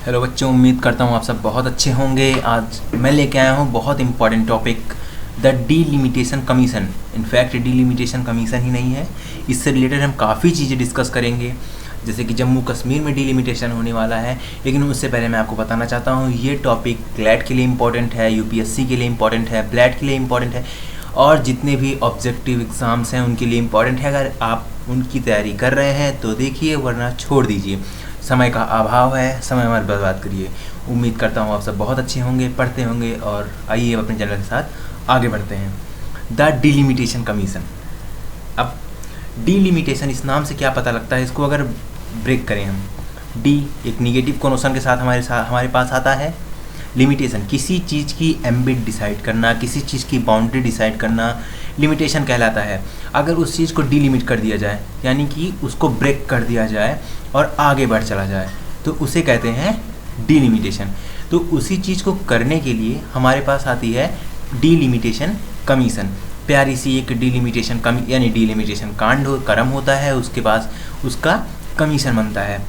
Hello बच्चों, उम्मीद करता हूँ आप सब बहुत अच्छे होंगे। आज मैं लेके आया हूँ बहुत important topic, the delimitation commission. In fact delimitation commission ही नहीं है, इससे रिलेटेड हम काफ़ी चीज़ें डिस्कस करेंगे, जैसे कि जम्मू कश्मीर में डीलिमिटेशन होने वाला है। लेकिन उससे पहले मैं आपको बताना चाहता हूँ ये टॉपिक क्लैट के लिए इम्पॉर्टेंट है, यूपीएससी के लिए इम्पॉर्टेंट है, ब्लैट के लिए इम्पॉर्टेंट है और जितने भी ऑब्जेक्टिव एग्ज़ाम्स हैं उनके लिए इम्पॉर्टेंट है। अगर आप उनकी तैयारी कर रहे हैं तो देखिए, वरना छोड़ दीजिए। समय का अभाव है, समय मत बर्बाद करिए। उम्मीद करता हूँ आप सब बहुत अच्छे होंगे, पढ़ते होंगे। और आइए अपने चैनल के साथ आगे बढ़ते हैं। The delimitation commission. अब डीलिमिटेशन, इस नाम से क्या पता लगता है, इसको अगर ब्रेक करें हम, डी एक निगेटिव कोनोशन के साथ हमारे पास आता है। लिमिटेशन, किसी चीज़ की एम्बिट डिसाइड करना, किसी चीज़ की बाउंड्री डिसाइड करना लिमिटेशन कहलाता है। अगर उस चीज़ को डीलिमिट कर दिया जाए, यानी कि उसको ब्रेक कर दिया जाए और आगे बढ़ चला जाए, तो उसे कहते हैं डीलिमिटेशन। तो उसी चीज़ को करने के लिए हमारे पास आती है डीलिमिटेशन कमीशन। प्यारी सी एक डीलिमिटेशन यानी डीलिमिटेशन कांड कर्म होता है, उसके पास उसका कमीशन बनता है।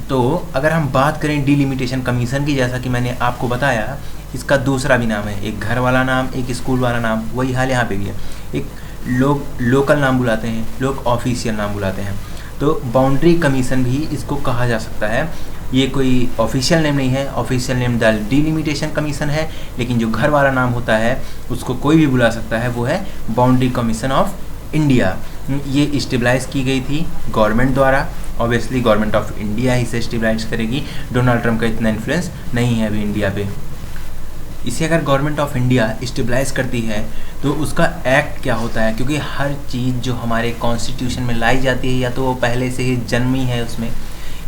तो अगर हम बात करें डीलिमिटेशन कमीशन की, जैसा कि मैंने आपको बताया, इसका दूसरा भी नाम है, एक घर वाला नाम, एक स्कूल वाला नाम। वही हाल यहाँ पे भी है। एक लोग लोकल नाम बुलाते हैं, लोग ऑफिशियल नाम बुलाते हैं। तो बाउंड्री कमीशन भी इसको कहा जा सकता है। ये कोई ऑफिशियल नेम नहीं है, official name the delimitation commission है, लेकिन जो घर वाला नाम होता है उसको कोई भी बुला सकता है, वो है बाउंड्री कमीशन ऑफ इंडिया। ये स्टेबलाइज की गई थी गवर्नमेंट द्वारा। ऑब्वियसली गवर्नमेंट ऑफ इंडिया ही से स्टेबलाइज करेगी, डोनाल्ड ट्रंप का इतना इन्फ्लुएंस नहीं है अभी इंडिया पे। इसे अगर गवर्नमेंट ऑफ इंडिया स्टेबलाइज करती है तो उसका एक्ट क्या होता है, क्योंकि हर चीज़ जो हमारे कॉन्स्टिट्यूशन में लाई जाती है या तो वो पहले से ही जन्मी है उसमें,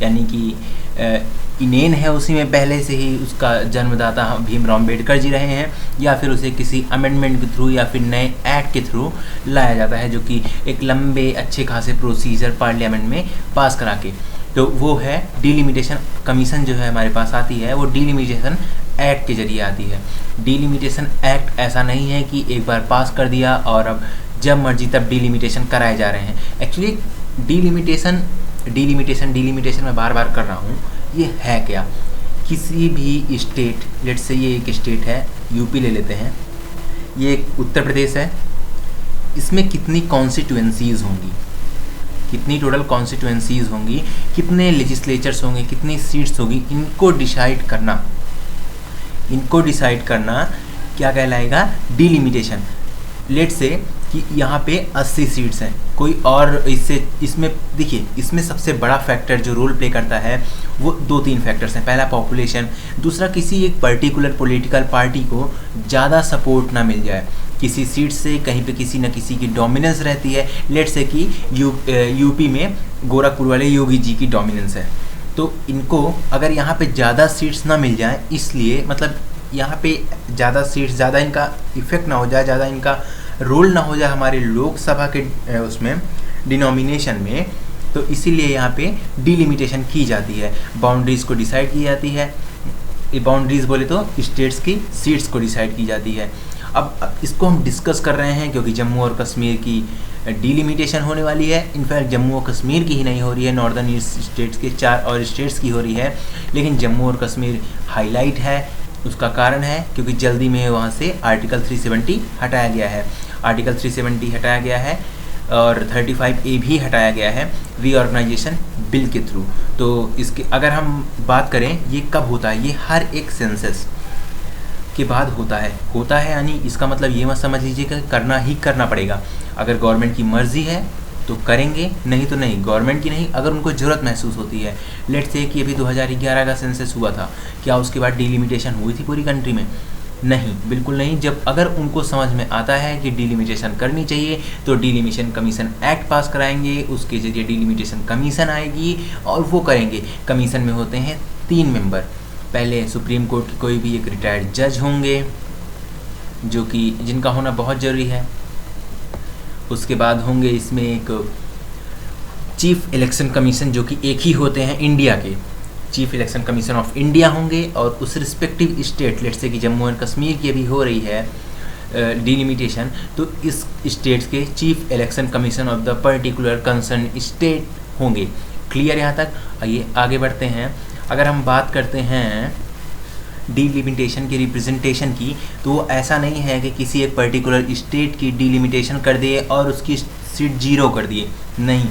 यानी कि इनेन है उसी में, पहले से ही उसका जन्मदाता भीमराव अम्बेडकर जी रहे हैं, या फिर उसे किसी अमेंडमेंट के थ्रू या फिर नए एक्ट के थ्रू लाया जाता है, जो कि एक लंबे अच्छे खासे प्रोसीजर पार्लियामेंट में पास करा के। तो वो है डीलिमिटेशन कमीशन। जो है हमारे पास आती है वो डीलिमिटेशन एक्ट के जरिए आती है। डीलिमिटेशन एक्ट ऐसा नहीं है कि एक बार पास कर दिया और अब जब मर्जी तब डीलिमिटेशन कराए जा रहे हैं। एक्चुअली डीलिमिटेशन मैं बार बार कर रहा हूँ, ये है क्या। किसी भी स्टेट, लेट्स से ये एक स्टेट है, यूपी ले लेते हैं, ये एक उत्तर प्रदेश है, इसमें कितनी कॉन्स्टिट्यूएंसीज़ होंगी, कितनी टोटल कॉन्स्टिट्यूएंसीज़ होंगी, कितने लेजिस्लेचर्स होंगे, कितनी सीट्स होगी, इनको डिसाइड करना क्या कहलाएगा, डीलिमिटेशन। लेट से कि यहाँ पे 80 सीट्स हैं, कोई और इसमें देखिए, इसमें सबसे बड़ा फैक्टर जो रोल प्ले करता है वो 2-3 फैक्टर्स हैं। पहला पॉपुलेशन, दूसरा किसी एक पर्टिकुलर पॉलिटिकल पार्टी को ज़्यादा सपोर्ट ना मिल जाए, किसी सीट से कहीं पे किसी न किसी की डोमिनेंस रहती है। लेट से कि यूपी में गोरखपुर वाले योगी जी की डोमिनेंस है, तो इनको अगर यहाँ पे ज़्यादा सीट्स ना मिल जाए, इसलिए मतलब यहाँ पे ज़्यादा सीट्स, ज़्यादा इनका इफेक्ट ना हो जाए, ज़्यादा इनका रोल ना हो जाए हमारे लोकसभा के उसमें डिनोमिनेशन में, तो इसीलिए यहाँ पे डीलिमिटेशन की जाती है, बाउंड्रीज़ को डिसाइड की जाती है। ये बाउंड्रीज़ बोले तो स्टेट्स की सीट्स को डिसाइड की जाती है। अब इसको हम डिस्कस कर रहे हैं क्योंकि जम्मू और कश्मीर की डीलिमिटेशन होने वाली है। इनफैक्ट जम्मू और कश्मीर की ही नहीं हो रही है, नॉर्दर्न ईस्ट स्टेट्स के 4 और स्टेट्स की हो रही है, लेकिन जम्मू और कश्मीर हाईलाइट है। उसका कारण है क्योंकि जल्दी में वहाँ से आर्टिकल 370 हटाया गया है, आर्टिकल 370 हटाया गया है और 35A भी हटाया गया है रीऑर्गेनाइजेशन बिल के थ्रू। तो इसके अगर हम बात करें ये कब होता है, ये हर एक सेंसस के बाद होता है, यानी इसका मतलब ये मत समझ लीजिए कि करना ही करना पड़ेगा। अगर गवर्नमेंट की मर्ज़ी है तो करेंगे, नहीं तो नहीं। गवर्नमेंट की नहीं, अगर उनको ज़रूरत महसूस होती है। लेट से कि अभी 2011 का सेंसस हुआ था, क्या उसके बाद डीलिमिटेशन हुई थी पूरी कंट्री में? नहीं, बिल्कुल नहीं। जब अगर उनको समझ में आता है कि डीलिमिटेशन करनी चाहिए तो डीलिमिटेशन कमीशन एक्ट पास कराएंगे, उसके जरिए डीलिमिटेशन कमीशन आएगी और वो करेंगे। कमीशन में होते हैं 3 मेंबर। पहले सुप्रीम कोर्ट के कोई भी एक रिटायर्ड जज होंगे, जो कि जिनका होना बहुत ज़रूरी है। उसके बाद होंगे इसमें एक चीफ इलेक्शन कमीशन, जो कि एक ही होते हैं इंडिया के, chief election commission of India होंगे। और उस रिस्पेक्टिव स्टेट, लेट से कि जम्मू एंड कश्मीर की अभी हो रही है डीलिमिटेशन, तो इस स्टेट के chief election commission of the particular concern state होंगे। क्लियर यहाँ तक? आइए आगे बढ़ते हैं। अगर हम बात करते हैं डिलिमिटेशन की रिप्रेजेंटेशन की, तो ऐसा नहीं है कि किसी एक पर्टिकुलर स्टेट की डिलिमिटेशन कर दिए और उसकी सीट 0 कर दिए, नहीं,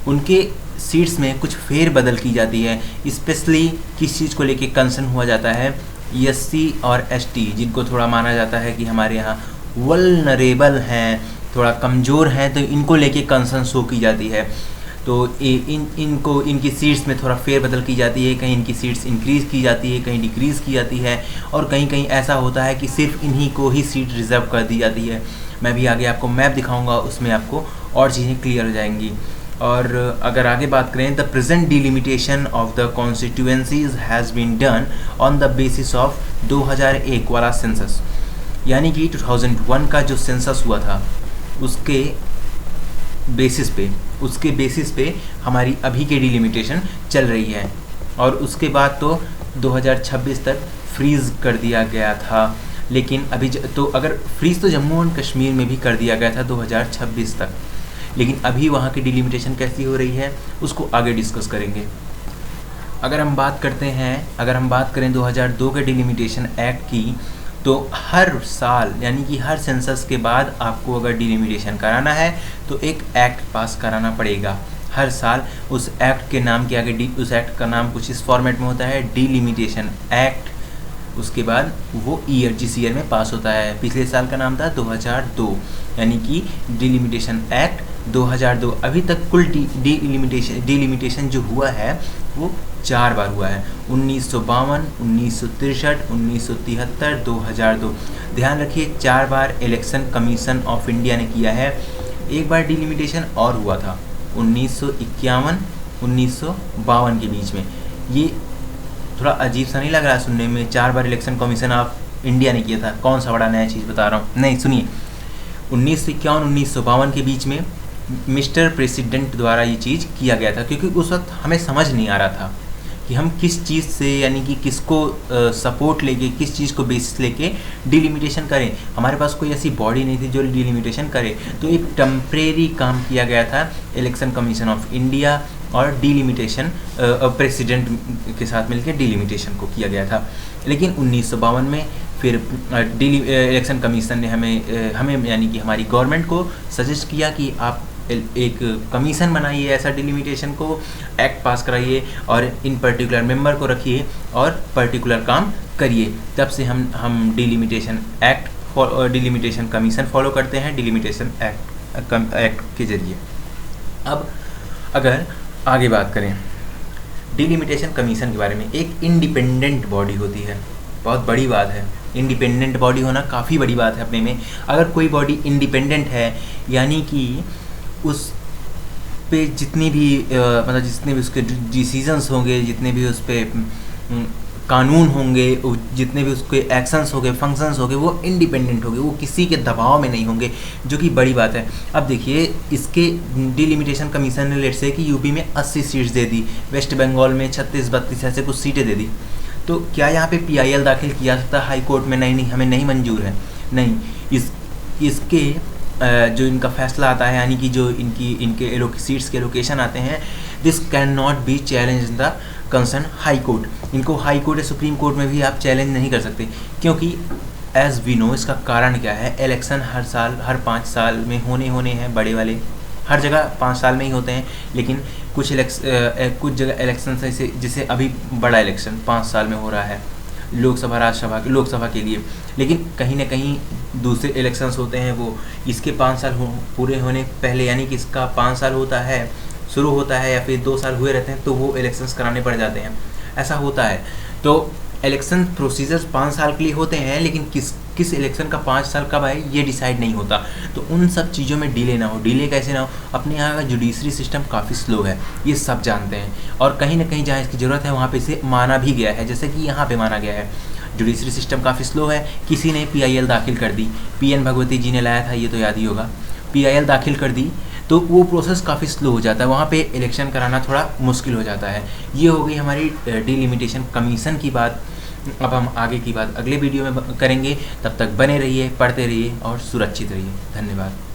उनके सीट्स में कुछ फेर बदल की जाती है। स्पेशली किस चीज़ को लेके कंसर्न हुआ जाता है, SC और ST जिनको थोड़ा माना जाता है कि हमारे यहाँ वल्नरेबल हैं, थोड़ा कमज़ोर हैं, तो इनको लेके कंसर्न शो की जाती है। तो इनको इनकी सीट्स में थोड़ा फेर बदल की जाती है, कहीं इनकी सीट्स इंक्रीज़ की जाती है, कहीं डिक्रीज़ की जाती है, और कहीं कहीं ऐसा होता है कि सिर्फ इन्हीं को ही सीट रिज़र्व कर दी जाती है। मैं भी आगे आपको मैप दिखाऊंगा, उसमें आपको और चीज़ें क्लियर हो जाएंगी। और अगर आगे बात करें, the present delimitation of the constituencies has been done on the basis of 2001 वाला सेंसस, यानी कि 2001 का जो सेंसस हुआ था उसके बेसिस पे हमारी अभी की डिलिमिटेशन चल रही है। और उसके बाद तो 2026 तक फ्रीज़ कर दिया गया था, लेकिन अभी तो अगर फ्रीज़ तो जम्मू एंड कश्मीर में भी कर दिया गया था 2026 तक, लेकिन अभी वहाँ की डिलिमिटेशन कैसी हो रही है उसको आगे डिस्कस करेंगे। अगर हम बात करें 2002 के डिलिमिटेशन एक्ट की, तो हर साल यानी कि हर सेंसस के बाद आपको अगर डिलिमिटेशन कराना है तो एक एक्ट पास कराना पड़ेगा हर साल। उस एक्ट के नाम के आगे उस एक्ट का नाम कुछ इस फॉर्मेट में होता है, डिलिमिटेशन एक्ट। उसके बाद वो ईयर जिस ईयर में पास होता है, पिछले साल का नाम था 2002, यानी कि डिलिमिटेशन एक्ट 2002। अभी तक कुल डिलिमिटेशन जो हुआ है वो 4 बार हुआ है, 1952, 1963, 1973, 2002। ध्यान रखिए 4 बार इलेक्शन कमीशन ऑफ इंडिया ने किया है। एक बार डिलिमिटेशन और हुआ था 1951, 1952 के बीच में। ये थोड़ा अजीब सा नहीं लग रहा है सुनने में? 4 बार इलेक्शन कमीशन ऑफ इंडिया ने किया था, कौन सा बड़ा नया चीज़ बता रहा हूँ? नहीं, सुनिए, 1951, 1952 के बीच में मिस्टर प्रेसिडेंट द्वारा ये चीज़ किया गया था, क्योंकि उस वक्त हमें समझ नहीं आ रहा था कि हम किस चीज़ से, यानी कि किसको सपोर्ट लेके, किस चीज़ को बेसिस लेके डिलिमिटेशन करें। हमारे पास कोई ऐसी बॉडी नहीं थी जो डिलिमिटेशन करे, तो एक टेम्परेरी काम किया गया था इलेक्शन कमीशन ऑफ इंडिया और डिलिमिटेशन प्रेसिडेंट के साथ मिलकर डिलिमिटेशन को किया गया था। लेकिन 1952 में फिर इलेक्शन कमीशन ने हमें यानी कि हमारी गवर्नमेंट को सजेस्ट किया कि आप एक कमीशन बनाइए, ऐसा डिलिमिटेशन को एक्ट पास कराइए और इन पर्टिकुलर मेंबर को रखिए और पर्टिकुलर काम करिए। तब से हम डिलिमिटेशन डिलिमिटेशन कमीशन फॉलो करते हैं, डिलिमिटेशन एक्ट के जरिए। अब अगर आगे बात करें डिलिमिटेशन कमीशन के बारे में, एक इंडिपेंडेंट बॉडी होती है, बहुत बड़ी बात है। इंडिपेंडेंट बॉडी होना काफ़ी बड़ी बात है अपने में। अगर कोई बॉडी इंडिपेंडेंट है, यानी कि उस पे जितनी भी मतलब जितने भी उसके डिसीजंस होंगे, जितने भी उस पर कानून होंगे, जितने भी उसके एक्शंस होंगे, फंक्शंस होंगे, वो इंडिपेंडेंट होंगे, वो किसी के दबाव में नहीं होंगे, जो कि बड़ी बात है। अब देखिए, इसके डिलिमिटेशन कमीशन ने लेट से कि यूपी में 80 सीट्स दे दी, वेस्ट बंगाल में 36-32 ऐसे कुछ सीटें दे दी, तो क्या यहाँ पे PIL दाखिल किया सकता है हाई कोर्ट में? नहीं, हमें नहीं मंजूर है, नहीं। इसके जो इनका फैसला आता है, यानी कि जो इनके सीट्स के एलोकेशन आते हैं, this can not be challenge in the concern high court. इनको हाई कोर्ट या सुप्रीम कोर्ट में भी आप चैलेंज नहीं कर सकते, क्योंकि एज वी नो इसका कारण क्या है, इलेक्शन हर 5 साल में होने हैं, बड़े वाले हर जगह 5 साल में ही होते हैं, लेकिन कुछ जगह इलेक्शन ऐसे, जैसे अभी बड़ा इलेक्शन 5 साल में हो रहा है लोकसभा राज्यसभा लोकसभा के लिए, लेकिन कहीं ना कहीं दूसरे इलेक्शंस होते हैं वो इसके 5 साल पूरे होने पहले, यानी कि इसका 5 साल होता है, शुरू होता है या फिर 2 साल हुए रहते हैं, तो वो इलेक्शंस कराने पड़ जाते हैं, ऐसा होता है। तो इलेक्शन प्रोसीजर्स 5 साल के लिए होते हैं, लेकिन किस इलेक्शन का 5 साल कब आए ये डिसाइड नहीं होता। तो उन सब चीज़ों में डिले ना हो। डिले कैसे ना हो? अपने यहाँ का जुडिशरी सिस्टम काफ़ी स्लो है, ये सब जानते हैं, और कहीं ना कहीं जहाँ इसकी ज़रूरत है वहाँ पे इसे माना भी गया है, जैसे कि यहाँ पे माना गया है। जुडिशरी सिस्टम काफ़ी स्लो है। किसी ने PIL दाखिल कर दी, PN भगवती जी ने लाया था, ये तो याद ही होगा, PIL दाखिल कर दी, तो वो प्रोसेस काफ़ी स्लो हो जाता है, वहाँ पे इलेक्शन कराना थोड़ा मुश्किल हो जाता है। ये हो गई हमारी डिलिमिटेशन कमीशन की बात। अब हम आगे की बात अगले वीडियो में करेंगे। तब तक बने रहिए, पढ़ते रहिए और सुरक्षित रहिए। धन्यवाद।